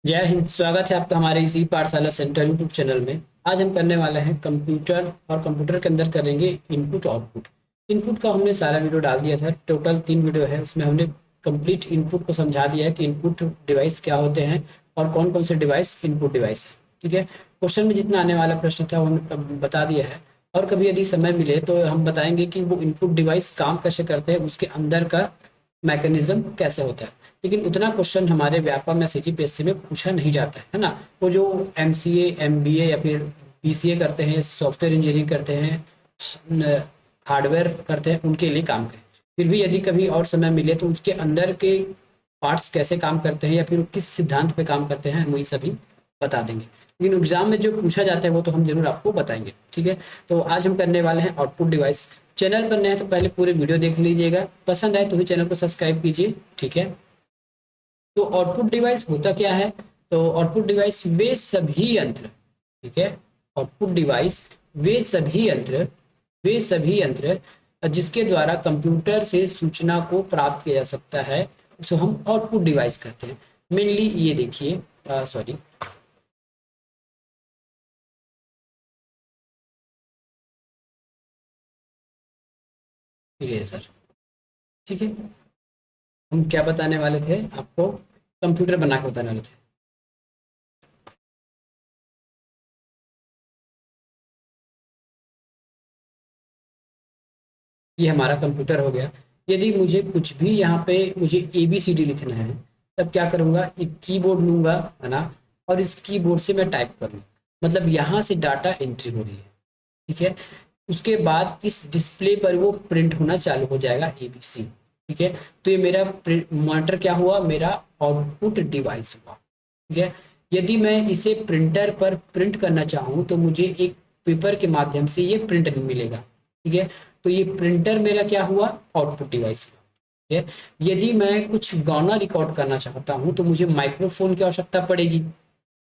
जय हिंद। स्वागत है आपका हमारे इसी पाठशाला सेंटर यूट्यूब चैनल में। आज हम करने वाले हैं कंप्यूटर और कंप्यूटर के अंदर करेंगे इनपुट आउटपुट। इनपुट का हमने सारा वीडियो डाल दिया था, टोटल 3 वीडियो है, उसमें हमने कंप्लीट इनपुट को समझा दिया है कि इनपुट डिवाइस क्या होते हैं और कौन कौन से डिवाइस इनपुट डिवाइस है। ठीक है, क्वेश्चन में जितना आने वाला प्रश्न था वो हमने बता दिया है, और कभी यदि समय मिले तो हम बताएंगे कि वो इनपुट डिवाइस काम कैसे करते हैं, उसके अंदर का मैकेनिज्म कैसे होता है। लेकिन उतना क्वेश्चन हमारे व्यापक में सीजीपीएससी में पूछा नहीं जाता है ना। वो जो एमसीए एमबीए या फिर बीसीए करते हैं, सॉफ्टवेयर इंजीनियरिंग करते हैं, हार्डवेयर करते हैं, उनके लिए काम करें। फिर भी यदि कभी और समय मिले तो उसके अंदर के पार्ट्स कैसे काम करते हैं या फिर किस सिद्धांत पे काम करते हैं, हम वही सभी बता देंगे। लेकिन एग्जाम में जो पूछा जाता है वो तो हम जरूर आपको बताएंगे। ठीक है, तो आज हम करने वाले हैं आउटपुट डिवाइस। चैनल पर नए हैं तो पहले पूरे वीडियो देख लीजिएगा, पसंद आए तो ही चैनल को सब्सक्राइब कीजिए। ठीक है, तो आउटपुट डिवाइस होता क्या है? तो आउटपुट डिवाइस वे सभी यंत्र, ठीक है, आउटपुट डिवाइस वे सभी यंत्र जिसके द्वारा कंप्यूटर से सूचना को प्राप्त किया जा सकता है, उसे हम आउटपुट डिवाइस कहते हैं। मेनली ये देखिए, सॉरी, इरेजर। ठीक है, हम क्या बताने वाले थे आपको? कंप्यूटर बना के बताने वाले थे। ये हमारा कंप्यूटर हो गया। यदि मुझे कुछ भी यहाँ पे मुझे ABCD लिखना है, तब क्या करूँगा? एक कीबोर्ड लूँगा, है ना, और इस कीबोर्ड से मैं टाइप करूँ, मतलब यहाँ से डाटा एंट्री हो रही है। ठीक है, उसके बाद इस डिस्प्ले पर वो प्रिंट होना चालू हो जाएगा ABC। ठीक है, तो ये मेरा मॉनिटर क्या हुआ? मेरा आउटपुट डिवाइस हुआ। ठीक है, यदि मैं इसे प्रिंटर पर प्रिंट करना चाहूँ तो मुझे एक पेपर के माध्यम से ये प्रिंट मिलेगा। ठीक है, तो ये प्रिंटर मेरा क्या हुआ? आउटपुट डिवाइस हुआ। ठीक है, यदि मैं कुछ गाना रिकॉर्ड करना चाहता हूँ तो मुझे माइक्रोफोन की आवश्यकता पड़ेगी।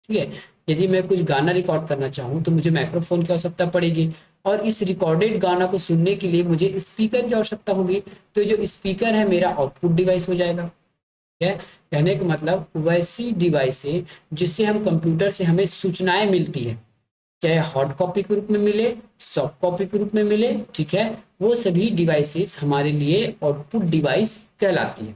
ठीक है, यदि मैं कुछ गाना रिकॉर्ड करना चाहूँ तो मुझे माइक्रोफोन की आवश्यकता पड़ेगी, और इस रिकॉर्डेड गाना को सुनने के लिए मुझे स्पीकर की आवश्यकता होगी। तो जो स्पीकर है मेरा आउटपुट डिवाइस हो जाएगा। है, कहने का मतलब वैसी डिवाइस है जिससे हम कंप्यूटर से हमें सूचनाएं मिलती है, चाहे हार्ड कॉपी के रूप में मिले, सॉफ्ट कॉपी के रूप में मिले। ठीक है, वो सभी डिवाइसेस हमारे लिए आउटपुट डिवाइस कहलाती है।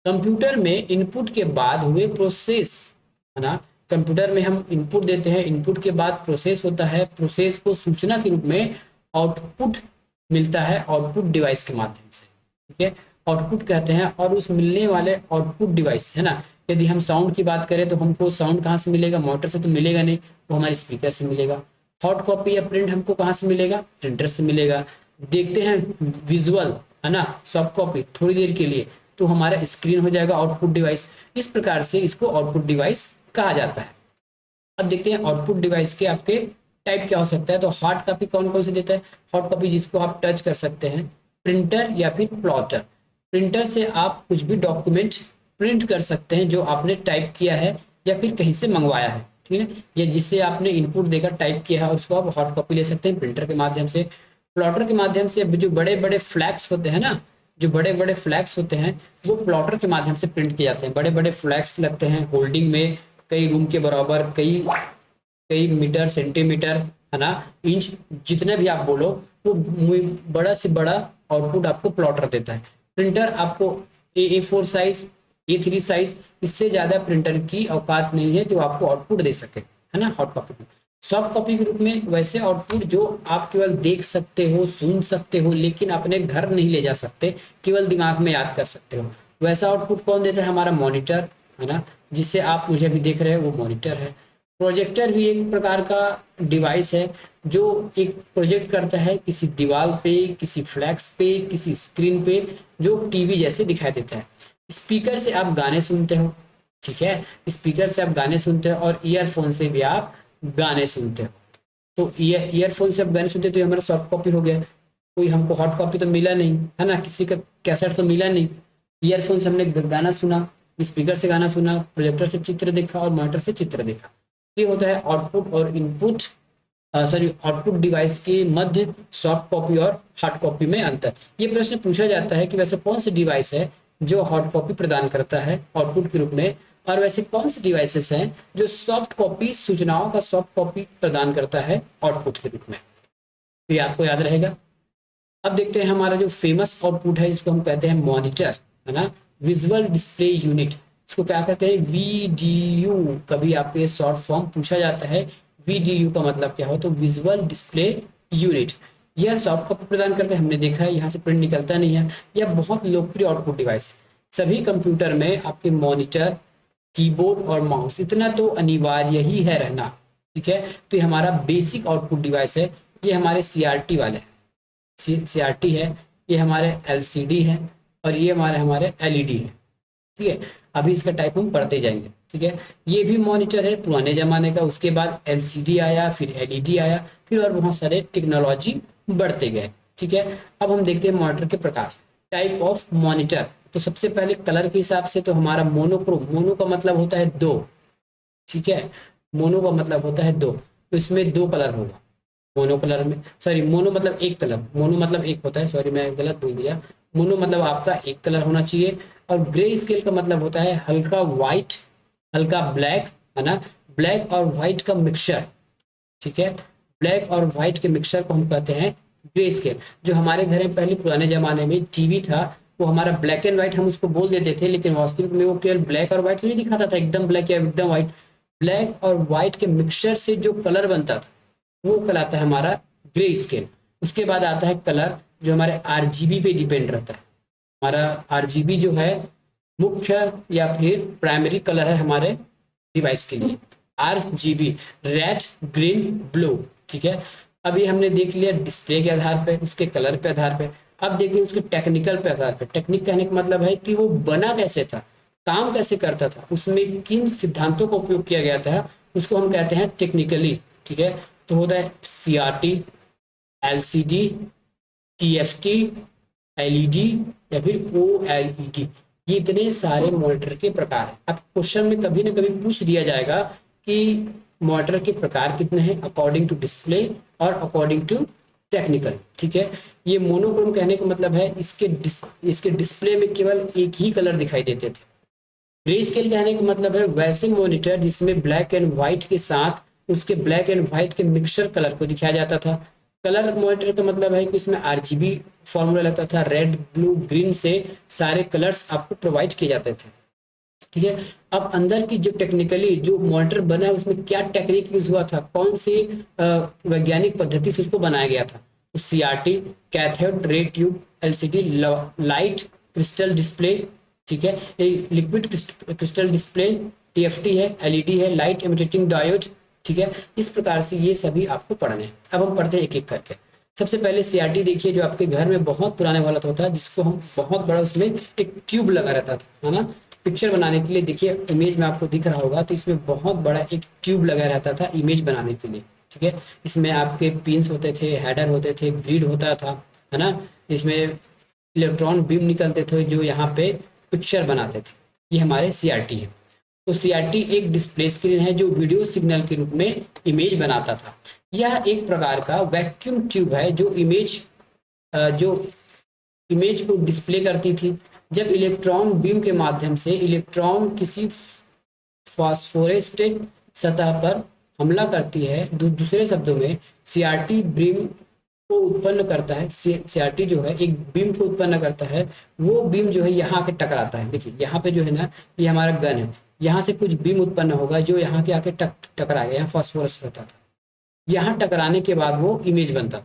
कंप्यूटर में इनपुट के बाद हुए प्रोसेस, है ना, कंप्यूटर में हम इनपुट देते हैं, इनपुट के बाद प्रोसेस होता है, प्रोसेस को सूचना के रूप में आउटपुट मिलता है आउटपुट डिवाइस के माध्यम से। ठीक है, आउटपुट कहते हैं, और उस मिलने वाले आउटपुट डिवाइस, है ना, यदि हम साउंड की बात करें तो हमको साउंड कहाँ से मिलेगा? मोटर से तो मिलेगा नहीं, वो हमारे स्पीकर से मिलेगा। हॉट कॉपी या प्रिंट हमको कहाँ से मिलेगा? प्रिंटर से मिलेगा। देखते हैं विजुअल, है ना, सॉफ्ट कॉपी थोड़ी देर के लिए, तो हमारा स्क्रीन हो जाएगा आउटपुट डिवाइस। इस प्रकार से इसको आउटपुट डिवाइस कहा जाता है। अब देखते हैं आउटपुट डिवाइस के आपके टाइप क्या हो सकता है। तो हार्ड कॉपी कौन कौन से देता है? हार्ड कॉपी जिसको आप टच कर सकते हैं, प्रिंटर या फिर प्लॉटर। प्रिंटर से आप कुछ भी डॉक्यूमेंट प्रिंट कर सकते हैं जो आपने टाइप किया है या फिर कहीं से मंगवाया है। ठीक है, या जिससे आपने इनपुट देकर टाइप किया है उसको आप हार्ड कॉपी ले सकते हैं प्रिंटर के माध्यम से। प्लॉटर के माध्यम से जो बड़े बड़े फ्लैक्स होते हैं ना, जो बड़े बड़े फ्लैक्स होते हैं वो प्लॉटर के माध्यम से प्रिंट किए जाते हैं। बड़े बड़े फ्लैक्स लगते हैं होल्डिंग में, कई रूम के बराबर, कई कई मीटर, सेंटीमीटर, है ना, इंच, जितने भी आप बोलो, वो बड़ा से बड़ा आउटपुट आपको प्लॉटर देता है। प्रिंटर आपको A4 साइज, A3 साइज, इससे ज्यादा प्रिंटर की औकात नहीं है जो आपको आउटपुट दे सके, है ना, हॉट कॉपी में। सॉफ्ट कॉपी के रूप में वैसे आउटपुट जो आप केवल देख सकते हो, सुन सकते हो, लेकिन अपने घर नहीं ले जा सकते, केवल दिमाग में याद कर सकते हो, वैसा आउटपुट कौन देता है? हमारा मॉनिटर, है ना, जिससे आप मुझे अभी देख रहे हो वो मॉनिटर है। प्रोजेक्टर भी एक प्रकार का डिवाइस है जो एक प्रोजेक्ट करता है किसी दीवार पे, किसी फ्लैक्स पे, किसी स्क्रीन पे, जो टीवी जैसे दिखाई देता है। स्पीकर से आप गाने सुनते हो। ठीक है, स्पीकर से आप गाने सुनते हो, और ईयरफोन से भी आप गाने सुनते हो। तो ईयरफोन से आप गाने सुनते हो तो ये हमारा सॉफ्ट कॉपी हो गया। कोई हमको हॉट कॉपी तो मिला नहीं, है ना, किसी का कैसेट तो मिला नहीं। ईयरफोन से हमने गाना सुना, स्पीकर से गाना सुना, प्रोजेक्टर से चित्र देखा, और मॉनिटर से चित्र देखा। ये होता है आउटपुट और इनपुट, सॉरी, आउटपुट डिवाइस के मध्य सॉफ्ट कॉपी और हार्ड कॉपी में अंतर। ये प्रश्न पूछा जाता है कि वैसे कौन सी डिवाइस है जो हार्ड कॉपी प्रदान करता है आउटपुट के रूप में, और वैसे कौन से डिवाइसेस हैं जो सॉफ्ट कॉपी, सूचनाओं का सॉफ्ट कॉपी प्रदान करता है आउटपुट के रूप में, तो ये आपको याद रहेगा। अब देखते हैं हमारा जो फेमस आउटपुट है, इसको हम कहते हैं मॉनिटर, है ना, विजुअल डिस्प्ले यूनिट। इसको क्या कहते हैं, वीडीयू। कभी आपको ये शॉर्ट फॉर्म पूछा जाता है, वीडीयू का मतलब क्या हो, तो विजुअल डिस्प्ले यूनिट। यह सॉफ्ट कॉपी प्रदान करते हैं, हमने देखा है यहाँ से प्रिंट निकलता नहीं है। यह बहुत लोकप्रिय आउटपुट डिवाइस है। सभी कंप्यूटर में आपके मॉनिटर, कीबोर्ड और माउस, इतना तो अनिवार्य ही है रहना, ठीक है। तो ये हमारा बेसिक आउटपुट डिवाइस है। ये हमारे सीआरटी वाले हैं, सीआरटी है, ये हमारे एलसीडी है, और ये हमारे एलईडी है, ठीक है। अभी इसका टाइप हम पढ़ते जाएंगे, ठीक है। ये भी मॉनिटर है पुराने जमाने का, उसके बाद एलसीडी आया, फिर एलईडी आया, फिर और बहुत सारे टेक्नोलॉजी बढ़ते गए, ठीक है। अब हम देखते हैं मॉनिटर के प्रकार, टाइप ऑफ मॉनिटर। तो सबसे पहले कलर के हिसाब से तो हमारा मोनोक्रोम, मोनो का मतलब होता है दो, ठीक है, मोनो का मतलब होता है दो, तो इसमें दो कलर होगा मोनो कलर में, सॉरी मोनो मतलब एक कलर, मोनो मतलब एक होता है, सॉरी मैं गलत बोल दिया, मोनो मतलब आपका एक कलर होना चाहिए। और ग्रे स्केल का मतलब होता है हल्का व्हाइट, हल्का ब्लैक, है ना, ब्लैक और व्हाइट का मिक्सचर, ठीक है। ब्लैक और व्हाइट के मिक्सचर को हम कहते हैं ग्रे स्केल। जो हमारे घर में पहले पुराने जमाने में टीवी था, वो हमारा ब्लैक एंड व्हाइट हम उसको बोल देते थे, लेकिन वास्तविक में वो केवल ब्लैक और व्हाइट नहीं दिखाता था, एकदम ब्लैक या एकदम व्हाइट। ब्लैक और व्हाइट के मिक्सचर से जो कलर बनता था वो कहलाता है हमारा ग्रे स्केल। उसके बाद आता है कलर, जो हमारे आरजीबी पे डिपेंड रहता है। हमारा आरजीबी जो है मुख्य या फिर प्राइमरी कलर है हमारे डिवाइस के लिए, आरजीबी, रेड, ग्रीन, ब्लू, ठीक है। अभी हमने देख लिया डिस्प्ले के आधार पे, उसके कलर पे आधार पे। अब देखिए उसके टेक्निकल पे आधार पे। टेक्निक कहने का मतलब है कि वो बना कैसे था, काम कैसे करता था, उसमें किन सिद्धांतों का उपयोग किया गया था, उसको हम कहते हैं टेक्निकली, ठीक है। तो होता है सीआरटी, एलसीडी, टीएफटी, एलईडी या फिर ओएलईडी। ये इतने सारे मॉनिटर के प्रकार हैं। अब क्वेश्चन में कभी ना कभी पूछ दिया जाएगा कि मॉनिटर के प्रकार कितने हैं अकॉर्डिंग टू डिस्प्ले और अकॉर्डिंग टू टेक्निकल, ठीक है। ये मोनोक्रोम कहने का मतलब है इसके डिस्प्ले में केवल एक ही कलर दिखाई देते थे। ग्रे स्केल कहने का मतलब है वैसे मॉनिटर जिसमें ब्लैक एंड व्हाइट के साथ उसके ब्लैक एंड व्हाइट के मिक्सचर कलर को दिखाया जाता था। कलर मॉनिटर का मतलब है कि उसमें आरजीबी फॉर्मूला लगता था, रेड, ब्लू, ग्रीन से सारे कलर्स आपको प्रोवाइड किए जाते थे, ठीक है। अब अंदर की जो टेक्निकली जो मॉनिटर बना है उसमें क्या टेक्निक यूज हुआ था, कौन सी वैज्ञानिक पद्धति से उसको बनाया गया था, तो CRT, cathode ray tube, LCD, light crystal display, ठीक है, लिक्विड क्रिस्टल डिस्प्ले, टीएफटी है, एलईडी है, लाइट इमिटेटिंग डायोड, ठीक है। इस प्रकार से ये सभी आपको पढ़ने हैं। अब हम पढ़ते हैं एक एक करके। सबसे पहले सीआरटी देखिए, जो आपके घर में बहुत पुराने वाला होता है, जिसको हम बहुत बड़ा उसमें एक ट्यूब लगा रहता था, है ना, पिक्चर बनाने के लिए। देखिए इमेज में आपको दिख रहा होगा, तो इसमें बहुत बड़ा एक ट्यूब लगा रहता था इमेज बनाने के लिए, ठीक है। इसमें आपके पिंस होते थे, हेडर होते थे, ग्रिड होता था, है ना। इसमें इलेक्ट्रॉन बीम निकलते थे जो यहाँ पे पिक्चर बनाते थे। ये हमारे सीआरटी है। तो सीआरटी एक डिस्प्ले स्क्रीन है जो वीडियो सिग्नल के रूप में इमेज बनाता था। यह एक प्रकार का वैक्यूम ट्यूब है जो इमेज को डिस्प्ले करती थी। जब इलेक्ट्रॉन बीम के माध्यम से इलेक्ट्रॉन किसी फास्फोरेस्टेड सतह पर हमला करती है, दूसरे शब्दों में सीआरटी बीम को उत्पन्न करता है। सीआरटी जो है एक बीम को उत्पन्न करता है, वो बीम जो है यहाँ आके टकराता है। देखिए यहाँ पे जो है ना, ये हमारा गन है, यहाँ से कुछ बीम उत्पन्न होगा जो यहाँ के आके टकरा गया, यहाँ फास्फोरस रहता था, यहाँ टकराने के बाद वो इमेज बनता,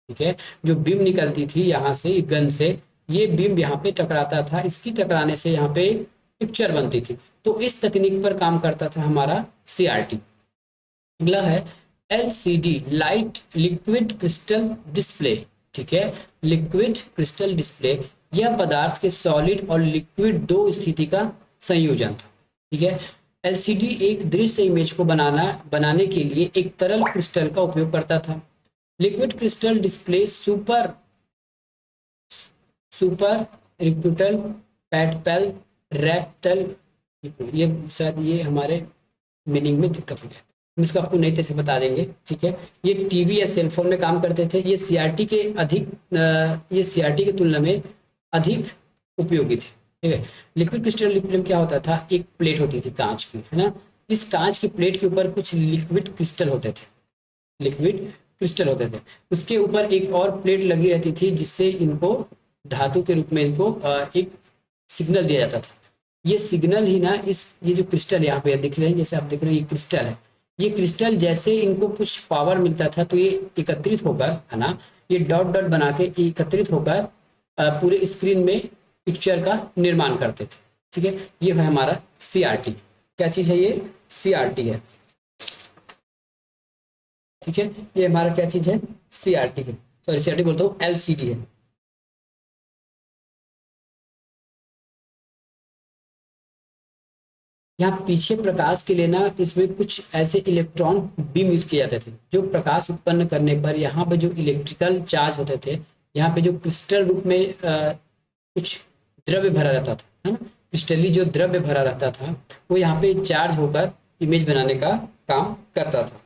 ठीक है। जो बीम निकलती थी यहाँ से गन से, ये बीम यहाँ पे टकराता था, इसकी टकराने से यहाँ पे पिक्चर बनती थी। तो इस तकनीक पर काम करता था हमारा सीआरटी। अगला है LCD, light liquid crystal display, ठीक है। लिक्विड क्रिस्टल डिस्प्ले, यह पदार्थ के सॉलिड और लिक्विड दो स्थिति का संयोजन था, ठीक है। एलसीडी एक दृश्य इमेज को बनाने के लिए एक तरल क्रिस्टल का उपयोग करता था। लिक्विड क्रिस्टल डिस्प्ले सुपर रिक्यूटल पैटपेल रेक्टल, ये शायद ये हमारे मीनिंग में दिक्कत हो गया, हम इसको आपको नई तरह से बता देंगे, ठीक है। ये टीवी या सेलफोन में काम करते थे। ये सीआरटी के तुलना में अधिक उपयोगी थे, ठीक है। लिक्विड क्रिस्टल इक्विलिब्रियम क्या होता था, एक प्लेट होती थी कांच की, है ना, इस कांच की प्लेट के ऊपर कुछ लिक्विड क्रिस्टल होते थे, लिक्विड क्रिस्टल होते थे, उसके ऊपर एक और प्लेट लगी रहती थी जिससे इनको धातु के रूप में इनको एक सिग्नल दिया जाता था। ये सिग्नल ही ना, इस ये जो क्रिस्टल यहाँ पे दिख रहे हैं, जैसे आप देख रहे हैं ये क्रिस्टल है, ये क्रिस्टल जैसे इनको कुछ पावर मिलता था तो ये एकत्रित होकर, है ना, ये डॉट डॉट बना के एकत्रित होकर पूरे स्क्रीन में पिक्चर का निर्माण करते थे। ठीक है, ये है हमारा सीआरटी। क्या चीज है ये, सीआरटी है। ठीक है, ये हमारा क्या चीज है, सीआरटी है, सॉरी सीआरटी बोलता हूँ, एलसीडी है। यहाँ पीछे प्रकाश के लिए ना इसमें कुछ ऐसे इलेक्ट्रॉन बीम यूज किए जाते थे जो प्रकाश उत्पन्न करने पर यहाँ पे जो इलेक्ट्रिकल चार्ज होते थे, यहाँ पे जो क्रिस्टल रूप में कुछ द्रव्य भरा रहता था, है ना, क्रिस्टली जो द्रव्य भरा रहता था वो यहाँ पे चार्ज होकर इमेज बनाने का काम करता था।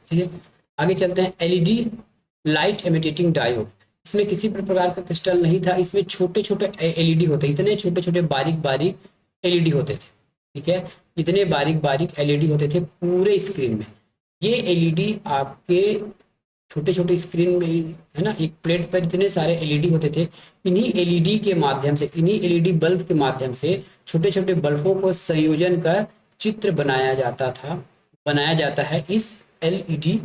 ठीक है, आगे चलते हैं। एलईडी लाइट इमिटेटिंग डायोड, इसमें किसी प्रकार का क्रिस्टल नहीं था, इसमें छोटे छोटे एलईडी होते, इतने छोटे छोटे बारीक बारीक एलईडी होते थे। ठीक है, इतने बारीक बारीक एलईडी होते थे पूरे स्क्रीन में। ये एलईडी आपके छोटे छोटे स्क्रीन में, है ना, एक प्लेट पर इतने सारे एलईडी होते थे। इन्हीं एलईडी के माध्यम से, इन्हीं एलईडी बल्ब के माध्यम से छोटे छोटे बल्बों को संयोजन कर चित्र बनाया जाता था, बनाया जाता है इस एलईडी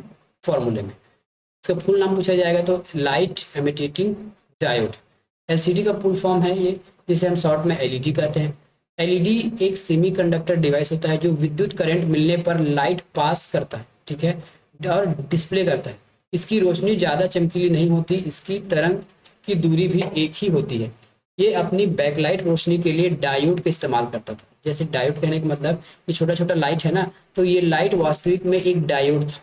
फॉर्मूले में। इसका फुल नाम पूछा जाएगा तो लाइट इमिटेटिंग डायोड। एलसीडी का फुल फॉर्म है ये, जिसे हम शॉर्ट में एलईडी कहते हैं। एलईडी एक सेमीकंडक्टर डिवाइस होता है जो विद्युत करंट मिलने पर लाइट पास करता है, ठीक है, और डिस्प्ले करता है। इसकी रोशनी ज़्यादा चमकीली नहीं होती, इसकी तरंग की दूरी भी एक ही होती है। ये अपनी बैकलाइट रोशनी के लिए डायोड का इस्तेमाल करता था। जैसे डायोड कहने का मतलब ये छोटा छोटा लाइट है ना, तो ये लाइट वास्तविक में एक डायोड था,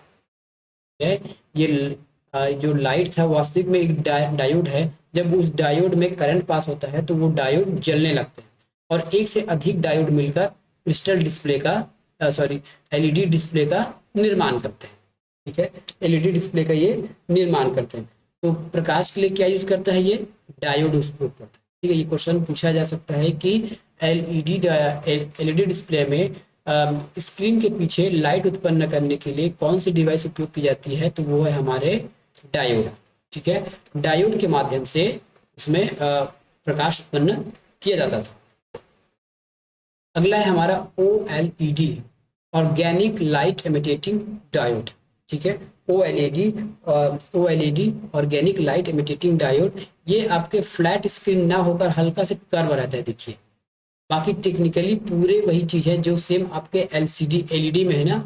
है ये जो लाइट था वास्तविक में एक डायोड है। जब उस डायोड में करंट पास होता है तो वो डायोड जलने लगते हैं और एक से अधिक डायोड मिलकर क्रिस्टल डिस्प्ले का सॉरी एलईडी डिस्प्ले का निर्माण करते हैं। ठीक है, एलईडी डिस्प्ले का ये निर्माण करते हैं। तो प्रकाश के लिए क्या यूज करता है, ये डायोड उपयोग करता है। ठीक है, ये क्वेश्चन पूछा जा सकता है कि एलईडी डिस्प्ले में स्क्रीन के पीछे लाइट उत्पन्न करने के लिए कौन सी डिवाइस उपयोग की जाती है, तो वो है हमारे डायोड। ठीक है, डायोड के माध्यम से उसमें प्रकाश उत्पन्न किया जाता था। अगला है हमारा OLED, organic light imitating diode. ठीक है, OLED organic light imitating diode, ये आपके फ्लैट स्क्रीन ना होकर हल्का से कर्व रहता है। देखिए, बाकी टेक्निकली पूरे वही चीज है जो सेम आपके LCD LED में है ना,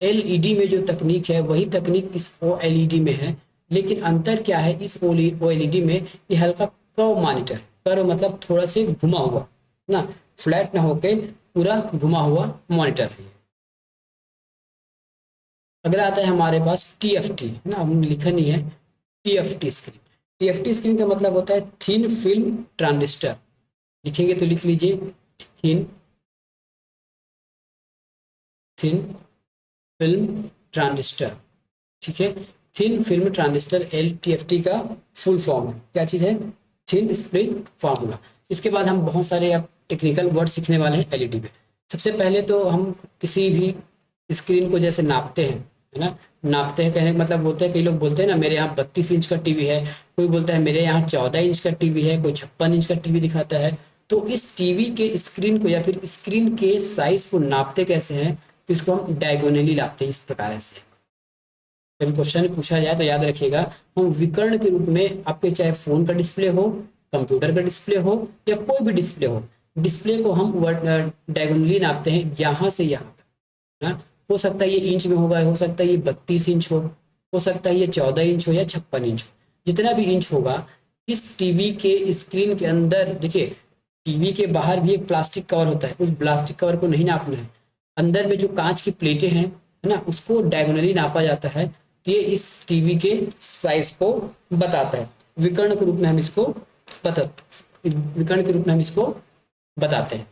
LED में जो तकनीक है वही तकनीक इस OLED में है, लेकिन अंतर क्या है, इस OLED में ये हल्का कर्व मॉनिटर है। कर्व मतलब थोड़ा से घुमा हुआ ना, फ्लैट ना होके पूरा घुमा हुआ मॉनिटर है। अगला आता है हमारे पास TFT, है ना, हमने लिखा नहीं है, TFT स्क्रीन। TFT स्क्रीन का मतलब होता है थिन फिल्म ट्रांजिस्टर। लिखेंगे तो लिख लीजिए थिन फिल्म ट्रांजिस्टर। ठीक है, थिन फिल्म ट्रांजिस्टर TFT का फुल फॉर्म है। क्या चीज है, थिन स्प्लिट फार्मूला। इसके बाद हम बहुत सारे अब टेक्निकल वर्ड सीखने वाले हैं एलईडी में। सबसे पहले तो हम किसी भी स्क्रीन को जैसे नापते हैं, है ना, नापते हैं कहने का मतलब बोलते हैं, कई लोग बोलते हैं ना मेरे यहाँ 32 इंच का टीवी है, कोई बोलता है मेरे यहाँ 14 इंच का टीवी है, कोई 56 इंच का टीवी दिखाता है। तो इस टीवी के स्क्रीन को या फिर स्क्रीन के साइज को नापते कैसे हैं, तो इसको हम डायगोनली नापते हैं इस प्रकार से। जब क्वेश्चन पूछा जाए तो याद रखिएगा, हम विकर्ण के रूप में आपके चाहे फोन का डिस्प्ले हो, कंप्यूटर का डिस्प्ले हो या कोई भी डिस्प्ले हो, डिस्प्ले को हम डायगोनली नापते हैं यहाँ से यहाँ तक। हो सकता है ये इंच में होगा, हो सकता है ये 32 इंच हो सकता है ये 14 इंच हो या 56 इंच हो। जितना भी इंच होगा इस टीवी के स्क्रीन के अंदर, देखिए टीवी के बाहर भी एक प्लास्टिक कवर होता है, उस प्लास्टिक कवर को नहीं नापना है। अंदर में जो कांच की प्लेटें हैं, है ना, उसको डायगोनली नापा जाता है। तो ये इस टीवी के साइज को बताता है। विकर्ण के रूप में हम इसको बताते हैं।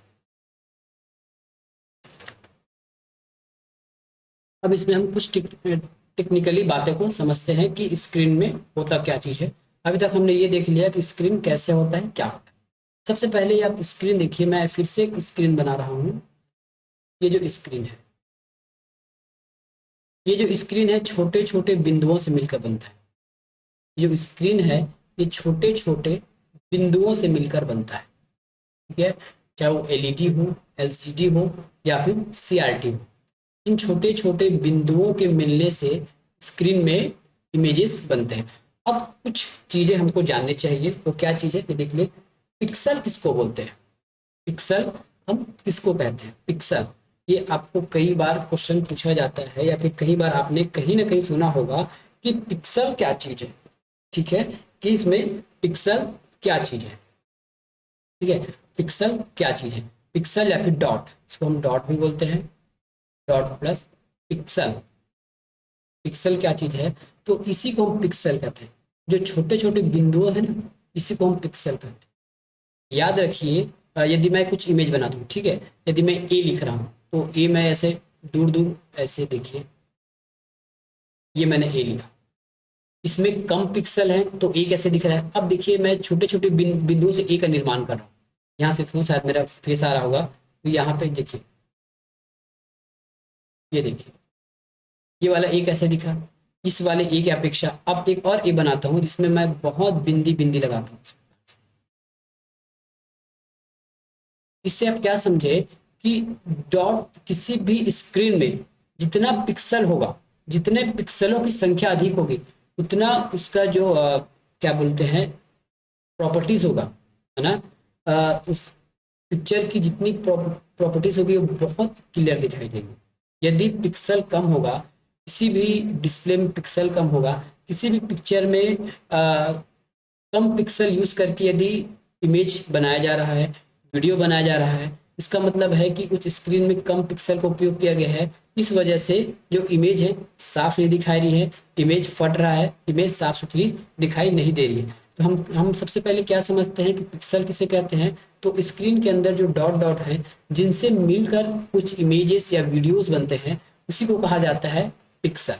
अब इसमें हम कुछ टेक्निकली बातें को समझते हैं कि स्क्रीन में होता क्या चीज है। अभी तक हमने ये देख लिया कि स्क्रीन कैसे होता है, क्या होता है। सबसे पहले आप स्क्रीन देखिए, मैं फिर से एक स्क्रीन बना रहा हूँ। ये जो स्क्रीन है, ये जो स्क्रीन है छोटे छोटे बिंदुओं से मिलकर बनता है। ये जो स्क्रीन है ये छोटे छोटे बिंदुओं से मिलकर बनता है, ठीक है। चाहे वो एलईडी हो, एलसीडी हो या फिर सीआरटी हो, इन छोटे छोटे बिंदुओं के मिलने से स्क्रीन में इमेजेस बनते हैं। अब कुछ चीजें हमको जाननी चाहिए, तो क्या चीज है ये देख ले। पिक्सल किसको बोलते हैं? पिक्सल हम किसको कहते हैं? पिक्सल, ये आपको कई बार क्वेश्चन पूछा जाता है या फिर कई बार आपने कहीं ना कहीं सुना होगा कि पिक्सल क्या चीज है, ठीक है, कि इसमें पिक्सल क्या चीज है, ठीक है। पिक्सल क्या चीज है? पिक्सल या फिर डॉट, इसको हम डॉट भी बोलते हैं, डॉट प्लस पिक्सल। पिक्सल क्या चीज है? तो इसी को हम पिक्सल कहते हैं। जो छोटे छोटे बिंदु है ना, इसी को हम पिक्सल कहते हैं। याद रखिए, यदि मैं कुछ इमेज बनाता हूँ, ठीक है, यदि मैं ए लिख रहा हूँ तो ए मैं ऐसे दूर दूर ऐसे देखिए, ये मैंने ए लिखा, इसमें कम पिक्सल है तो ए कैसे दिख रहा है? अब देखिए मैं छोटे छोटे बिंदुओं से ए का निर्माण कर रहा हूँ। यहाँ से शायद मेरा फेस आ रहा होगा, तो यहाँ पे देखिए, ये देखिए, ये वाला ए कैसे दिखा? इस वाले ए की अपेक्षा अब एक और ए बनाता हूँ जिसमें मैं बहुत बिंदी बिंदी लगाता हूँ। इससे आप क्या समझे कि डॉट किसी भी स्क्रीन में जितना पिक्सल होगा, जितने पिक्सलों की संख्या अधिक होगी, उतना उसका जो क्या बोलते हैं प्रॉपर्टीज होगा, है ना, उस पिक्चर की जितनी प्रॉपर्टीज होगी वो बहुत क्लियर दिखाई देगी। यदि पिक्सल कम होगा, किसी भी डिस्प्ले में पिक्सल कम होगा, किसी भी पिक्चर में कम पिक्सल यूज करके यदि इमेज बनाया जा रहा है, वीडियो बनाया जा रहा है, इसका मतलब है कि उस स्क्रीन में कम पिक्सल का उपयोग किया गया है। इस वजह से जो इमेज है साफ नहीं दिखाई रही है, इमेज फट रहा है, इमेज साफ सुथरी दिखाई नहीं दे रही है। तो हम सबसे पहले क्या समझते हैं कि पिक्सल किसे कहते हैं? तो स्क्रीन के अंदर जो डॉट डॉट है जिनसे मिलकर कुछ इमेजेस या वीडियोस बनते हैं, उसी को कहा जाता है पिक्सल,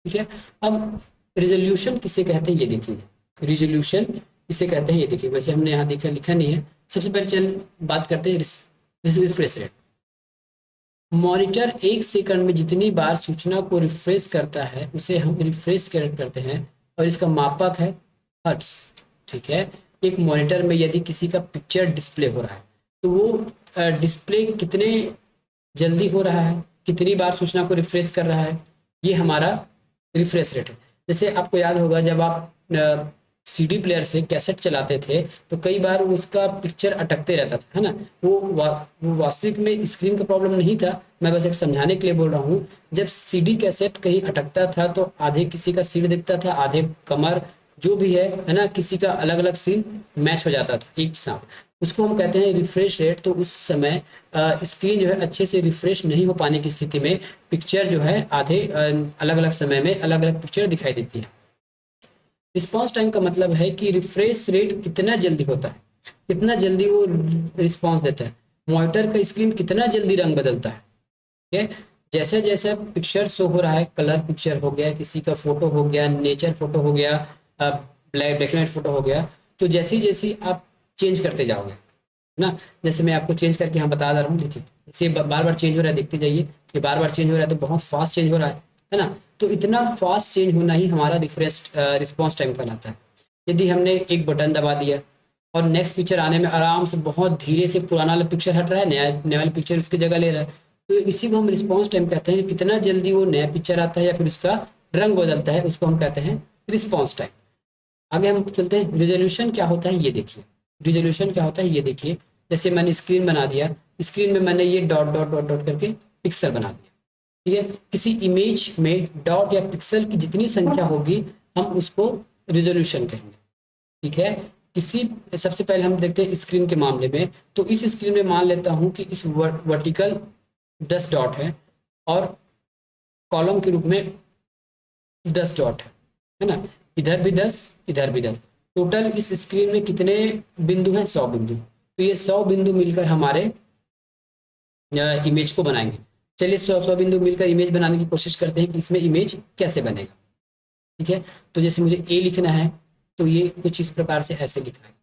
ठीक है। अब रिजोल्यूशन किसे कहते हैं ये देखिए, रिजोल्यूशन किसे कहते हैं ये देखिए, वैसे हमने यहाँ देखा लिखा नहीं है। सबसे पहले चल बात करते हैं रिफ्रेश रेट। मॉनिटर 1 सेकंड में जितनी बार सूचना को रिफ्रेश करता है उसे हम रिफ्रेश रेट करते हैं, और इसका मापक है हर्ट्स, ठीक है। एक मॉनिटर में यदि किसी का पिक्चर डिस्प्ले हो रहा है तो वो डिस्प्ले कितने जल्दी हो रहा है, कितनी बार सूचना को रिफ्रेश कर रहा है, ये हमारा रिफ्रेश रेट है। जैसे आपको याद होगा जब आप सीडी प्लेयर से कैसेट चलाते थे तो कई बार उसका पिक्चर अटकते रहता था, है ना। वो वास्तविक में स्क्रीन का प्रॉब्लम नहीं था, मैं बस एक समझाने के लिए बोल रहा हूँ। जब सीडी कैसेट कहीं अटकता था तो आधे किसी का सिर दिखता था, आधे कमर, जो भी है ना, किसी का अलग अलग सीन मैच हो जाता था एक साथ, उसको हम कहते हैं रिफ्रेश रेट। तो उस समय स्क्रीन जो है अच्छे से रिफ्रेश नहीं हो पाने की स्थिति में पिक्चर जो है आधे अलग अलग समय में अलग अलग पिक्चर दिखाई देती है। रिस्पॉन्स टाइम का मतलब है कि रिफ्रेश रेट कितना जल्दी होता है, कितना जल्दी वो रिस्पॉन्स देता है, मॉनिटर का स्क्रीन कितना जल्दी रंग बदलता है, ठीक है। जैसे जैसे पिक्चर शो हो रहा है, कलर पिक्चर हो गया, किसी का फोटो हो गया, नेचर फोटो हो गया, ब्लैक एंड व्हाइट फोटो हो गया, तो जैसी जैसी आप चेंज करते जाओगे ना, जैसे मैं आपको चेंज करके यहाँ बता रहा हूँ, देखिए इसे बार बार चेंज हो रहा है, देखते जाइए, ये बार बार चेंज हो रहा है, तो बहुत फास्ट चेंज हो रहा है ना। तो इतना फास्ट चेंज होना ही हमारा रिस्पॉन्स टाइम कहलाता है। यदि हमने एक बटन दबा दिया और नेक्स्ट पिक्चर आने में आराम से बहुत धीरे से पुराना वाला पिक्चर हट रहा है, नया वाला पिक्चर उसकी जगह ले रहा है, तो इसी को हम रिस्पॉन्स टाइम कहते हैं। कितना जल्दी वो नया पिक्चर आता है या फिर उसका रंग बदलता है, उसको हम कहते हैं रिस्पॉन्स टाइम। आगे हम चलते हैं, रिजोल्यूशन क्या होता है ये देखिए। रिजोल्यूशन क्या होता है ये देखिए, जैसे मैंने स्क्रीन बना दिया, स्क्रीन में मैंने ये डॉट डॉट डॉट डॉट करके पिक्सल बना दिया, ठीक है। किसी इमेज में डॉट या पिक्सल की जितनी संख्या होगी हम उसको रिजोल्यूशन कहेंगे, ठीक है। किसी सबसे पहले हम देखते हैं स्क्रीन के मामले में, तो इस स्क्रीन में मान लेता हूं कि इस वर्टिकल 10 डॉट है और कॉलम के रूप में 10 डॉट है ना, इधर भी 10 इधर भी 10, टोटल इस स्क्रीन में कितने बिंदु हैं? 100 बिंदु। तो ये 100 बिंदु मिलकर हमारे इमेज को बनाएंगे। चलिए 100 बिंदु मिलकर इमेज बनाने की कोशिश करते हैं कि इसमें इमेज कैसे बनेगा, ठीक है। तो जैसे मुझे ए लिखना है तो ये कुछ इस प्रकार से ऐसे लिखना है,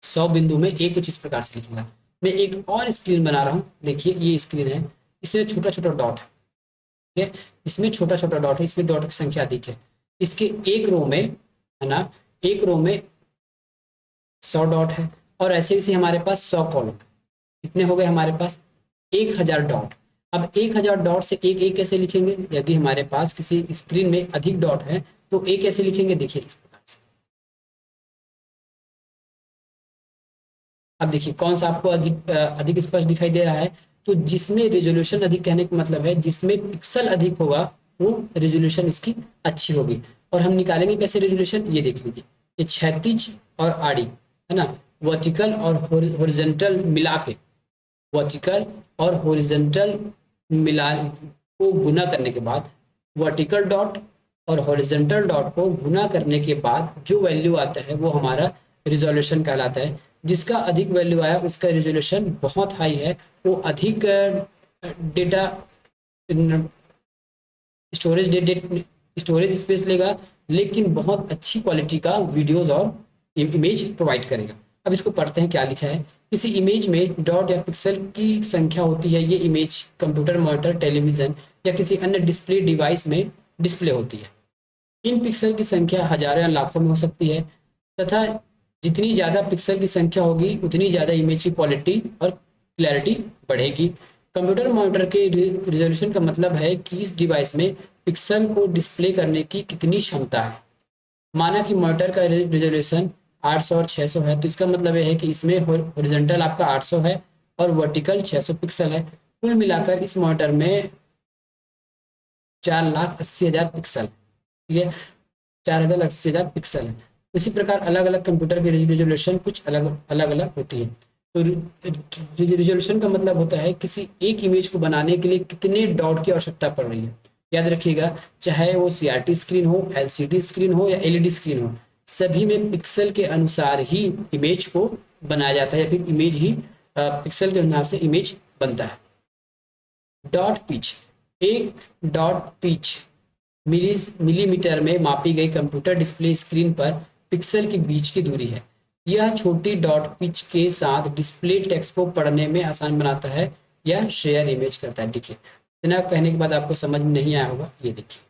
100 बिंदु में ए कुछ इस प्रकार से लिखूंगा। मैं एक और स्क्रीन बना रहा हूँ, देखिए ये स्क्रीन है, इसमें छोटा छोटा डॉट है, ठीक है, इसमें छोटा छोटा डॉट है, इसमें डॉट की संख्या अधिक है। इसके एक रो में, है ना, एक रो में 100 डॉट है, और ऐसे ऐसे हमारे पास 100 कॉलम है। कितने हो गए हमारे पास? 1000 डॉट। अब 1000 डॉट से एक एक कैसे लिखेंगे? यदि हमारे पास किसी स्क्रीन में अधिक डॉट है तो एक कैसे लिखेंगे? देखिए इस प्रकार से। अब देखिए कौन सा आपको अधिक अधिक स्पष्ट दिखाई दे रहा है? तो जिसमें रेजोल्यूशन अधिक, कहने का मतलब है जिसमें पिक्सल अधिक होगा वो रेजोल्यूशन उसकी अच्छी होगी। और हम निकालेंगे कैसे रेजोल्यूशन? ये देख लीजिए, ये क्षैतिज और आड़ी, है ना, वर्टिकल और हॉरिजॉन्टल मिला के, वर्टिकल और हॉरिजॉन्टल मिला को गुना करने के बाद, वर्टिकल डॉट और हॉरिजॉन्टल डॉट को गुना करने के बाद जो वैल्यू आता है वो हमारा रिजोल्यूशन कहलाता है। जिसका अधिक वैल्यू आया उसका रिजोल्यूशन बहुत हाई है, वो अधिक डेटा स्टोरेज स्पेस लेगा, लेकिन बहुत अच्छी क्वालिटी का वीडियोस और इमेज प्रोवाइड करेगा। अब इसको पढ़ते हैं क्या लिखा है। किसी इमेज में डॉट या पिक्सल की संख्या होती है, ये इमेज कंप्यूटर, मॉनिटर, टेलीविजन या किसी अन्य डिस्प्ले डिवाइस में डिस्प्ले होती है। इन पिक्सल की संख्या हजारों या लाखों में हो सकती है, तथा जितनी ज़्यादा पिक्सल की संख्या होगी उतनी ज़्यादा इमेज की क्वालिटी और क्लैरिटी बढ़ेगी। कंप्यूटर मॉनिटर के रिजोल्यूशन का मतलब है कि इस डिवाइस में पिक्सल को डिस्प्ले करने की कितनी क्षमता है। माना कि मॉनिटर का रिजोल्यूशन 800 और 600 है, तो इसका मतलब यह है कि इसमें हॉरिजॉन्टल आपका 800 है और वर्टिकल 600 पिक्सल है। कुल मिलाकर इस मॉनिटर में 4,80,000 पिक्सल, ठीक है, 4,80,000 पिक्सल है। इसी प्रकार अलग अलग कंप्यूटर की रिजोल्यूशन कुछ अलग अलग होती है। तो रिजोल्यूशन का मतलब होता है किसी एक इमेज को बनाने के लिए कितने डॉट की आवश्यकता पड़ रही है। याद रखिएगा, चाहे वो सीआरटी स्क्रीन हो, एलसीडी स्क्रीन हो या एलईडी स्क्रीन हो, सभी में पिक्सल के अनुसार ही इमेज को बनाया जाता है, या फिर इमेज ही पिक्सल के अनुसार से इमेज बनता है। डॉट पिच, एक डॉट पिच मिलीमीटर में मापी गई कंप्यूटर डिस्प्ले स्क्रीन पर पिक्सल के बीच की दूरी है। यह छोटी डॉट पिच के साथ डिस्प्ले टेक्स्ट को पढ़ने में आसान बनाता है या शेयर इमेज करता है। देखिए, इतना कहने के बाद आपको समझ में नहीं आया होगा, ये देखिए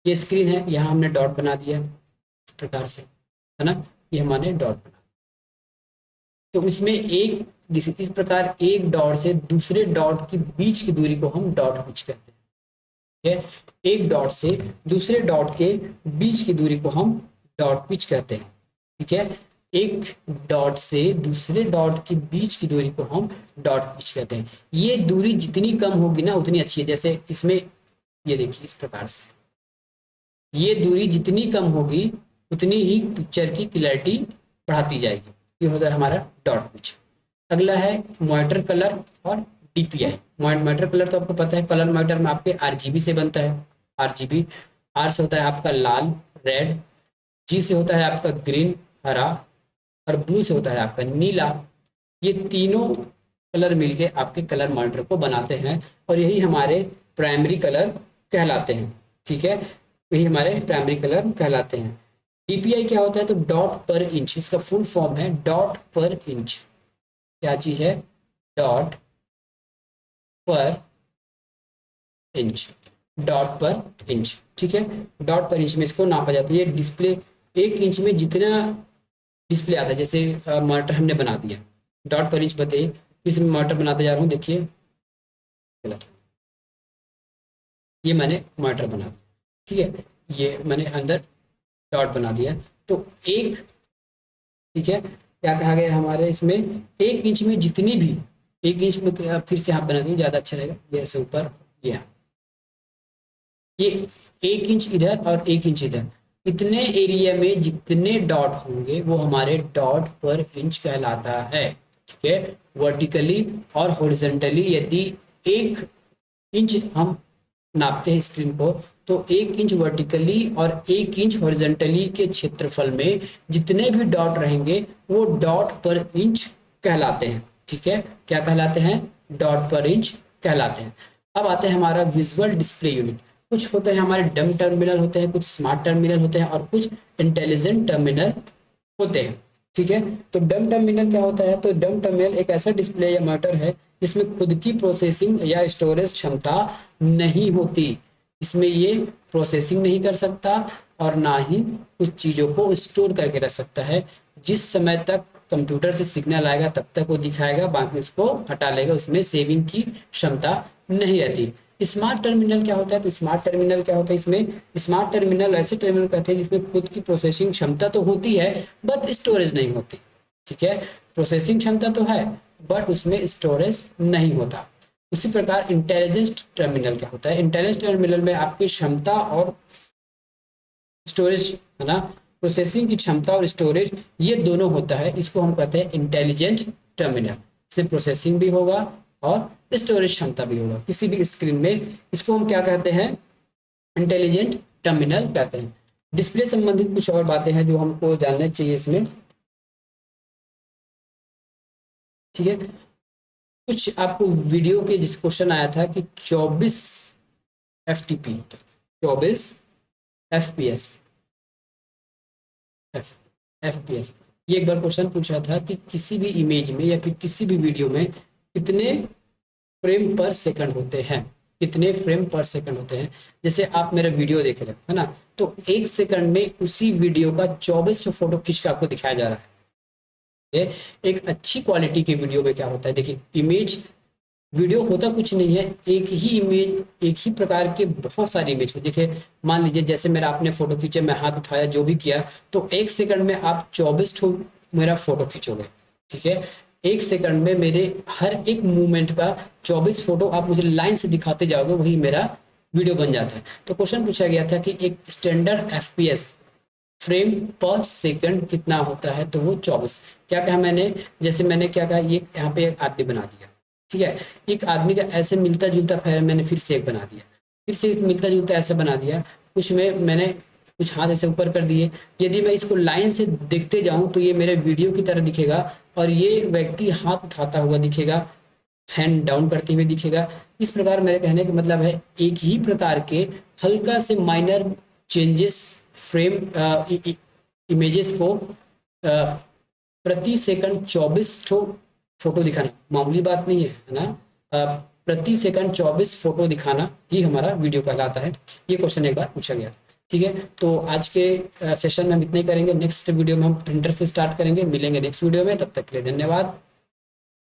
ये स्क्रीन है, यहाँ हमने डॉट बना दिया इस प्रकार से, है ना, ये हमारे डॉट बना। तो इसमें एक इस प्रकार एक डॉट से दूसरे डॉट के बीच की दूरी को हम डॉट पिच कहते हैं, ठीक है। एक डॉट से दूसरे डॉट के बीच की दूरी को हम डॉट पिच कहते हैं, ठीक है। एक डॉट से दूसरे डॉट के बीच की दूरी को हम डॉट पिच कहते हैं। ये दूरी जितनी कम होगी ना उतनी अच्छी है। जैसे इसमें ये देखिए इस प्रकार से, ये दूरी जितनी कम होगी उतनी ही पिक्चर की क्लैरिटी बढ़ाती जाएगी। ये होता है हमारा डॉट पिच। अगला है मॉनिटर कलर और डीपीआई। मॉनिटर कलर तो आपको पता है, कलर मॉनिटर में आपके आरजीबी से बनता है। आरजीबी, आर से होता है आपका लाल रेड, जी से होता है आपका ग्रीन हरा, और ब्लू से होता है आपका नीला। ये तीनों कलर मिलके आपके कलर मॉनिटर को बनाते हैं, और यही हमारे प्राइमरी कलर कहलाते हैं, ठीक है, यही हमारे प्राइमरी कलर कहलाते हैं। डीपीआई क्या होता है? तो डॉट पर इंच, इसका फुल फॉर्म है डॉट पर इंच। क्या चीज है? डॉट पर इंच, डॉट पर इंच, ठीक है। डॉट पर इंच में इसको नापा जाता है। ये डिस्प्ले 1 इंच में जितना डिस्प्ले आता है, जैसे मॉनिटर हमने बना दिया, डॉट पर इंच बताइए, फिर मैं मॉनिटर बनाते जा रहा हूँ, देखिए गलत, ये मैंने मॉनिटर बना दिया, ठीक है, ये मैंने अंदर डॉट बना दिया। तो एक, ठीक है, क्या कहा गया हमारे इसमें, 1 इंच में जितनी भी, 1 इंच में फिर से आप बना देंगे ज़्यादा अच्छा रहेगा, ये ऐसे ऊपर, ये 1 इंच इधर और 1 इंच इधर, इतने एरिया में जितने डॉट होंगे वो हमारे डॉट पर इंच कहलाता है, ठीक है। वर्टिकली और हॉरिजॉन्टली यदि 1 इंच हम नापते हैं स्क्रीन को, तो 1 इंच वर्टिकली और 1 इंच हॉरिजॉन्टली के क्षेत्रफल में जितने भी डॉट रहेंगे वो डॉट पर इंच कहलाते हैं, ठीक है। क्या कहलाते हैं? डॉट पर इंच कहलाते हैं। अब आता है हमारा विजुअल डिस्प्ले यूनिट। कुछ होते हैं हमारे डम टर्मिनल होते हैं, कुछ स्मार्ट टर्मिनल होते हैं और कुछ इंटेलिजेंट टर्मिनल होते हैं, ठीक है। तो डम टर्मिनल क्या होता है, तो डम टर्मिनल एक ऐसा डिस्प्ले या मॉनिटर है जिसमें खुद की प्रोसेसिंग या स्टोरेज क्षमता नहीं होती। इसमें ये प्रोसेसिंग नहीं कर सकता और ना ही कुछ चीज़ों को स्टोर करके रख सकता है। जिस समय तक कंप्यूटर से सिग्नल आएगा तब तक वो दिखाएगा, बाकी उसको हटा लेगा, उसमें सेविंग की क्षमता नहीं रहती। स्मार्ट टर्मिनल क्या होता है, तो स्मार्ट टर्मिनल क्या होता है, इसमें स्मार्ट टर्मिनल ऐसे टर्मिनल कहते हैं जिसमें खुद की प्रोसेसिंग क्षमता तो होती है बट स्टोरेज नहीं होती। ठीक है, प्रोसेसिंग क्षमता तो है बट उसमें स्टोरेज नहीं होता। उसी प्रकार इंटेलिजेंस टर्मिनल क्या होता है, इंटेलिजेंस टर्मिनल में आपकी क्षमता और स्टोरेज है ना, प्रोसेसिंग की क्षमता और स्टोरेज ये दोनों होता है, इसको हम कहते हैं इंटेलिजेंट टर्मिनल। इसमें प्रोसेसिंग भी होगा और स्टोरेज क्षमता भी होगा किसी भी स्क्रीन में, इसको हम क्या कहते हैं, इंटेलिजेंट टर्मिनल कहते हैं। डिस्प्ले संबंधित कुछ और बातें हैं जो हमको जानना चाहिए इसमें। ठीक है, कुछ आपको वीडियो के जिस क्वेश्चन आया था कि 24 FTP 24 FPS FPS, ये एक बार क्वेश्चन पूछा था कि किसी भी इमेज में या फिर किसी भी वीडियो में कितने फ्रेम पर सेकंड होते हैं, कितने फ्रेम पर सेकंड होते हैं। जैसे आप मेरा वीडियो देख रहे हैं है ना, तो 1 सेकंड में उसी वीडियो का 24 फोटो खींच के आपको दिखाया जा रहा है। एक अच्छी क्वालिटी के वीडियो में क्या होता है, देखिए इमेज वीडियो होता कुछ नहीं है, एक ही इमेज, एक ही प्रकार के बहुत सारी इमेज को देखिए। मान लीजिए जैसे मेरा आपने फोटो खींचे, मैं हाथ उठाया, जो भी किया, तो 1 सेकंड में आप 24 मेरा फोटो खींचोगे। ठीक है, 1 सेकंड में मेरे हर एक मूवमेंट का 24 फोटो आप मुझे लाइन से दिखाते जाओगे, वही मेरा वीडियो बन जाता है। तो क्वेश्चन पूछा गया था कि एक स्टैंडर्ड FPS फ्रेम पर सेकंड कितना होता है, तो वो 24। क्या कहा मैंने, जैसे मैंने क्या कहा, ये यहाँ पे एक आदमी बना दिया। ठीक है, एक आदमी का ऐसे मिलता जुलता फिर मैंने फिर से एक बना दिया, फिर से एक मिलता जुलता ऐसे बना दिया, कुछ में मैंने कुछ हाथ ऐसे ऊपर कर दिए। यदि मैं इसको लाइन से देखते जाऊं तो ये मेरे वीडियो की तरह दिखेगा और ये व्यक्ति हाथ उठाता हुआ दिखेगा, हैंड डाउन करते हुए दिखेगा। इस प्रकार मेरे कहने का मतलब है एक ही प्रकार के हल्का से माइनर चेंजेस फ्रेम इमेजेस को प्रति सेकंड 24 फोटो दिखाना मामूली बात नहीं है ना। प्रति सेकंड 24 फोटो दिखाना ही हमारा वीडियो कहलाता है। ये क्वेश्चन एक बार पूछा गया था। ठीक है, तो आज के सेशन में हम इतना ही करेंगे। नेक्स्ट वीडियो में हम प्रिंटर से स्टार्ट करेंगे। मिलेंगे नेक्स्ट वीडियो में, तब तक के लिए धन्यवाद।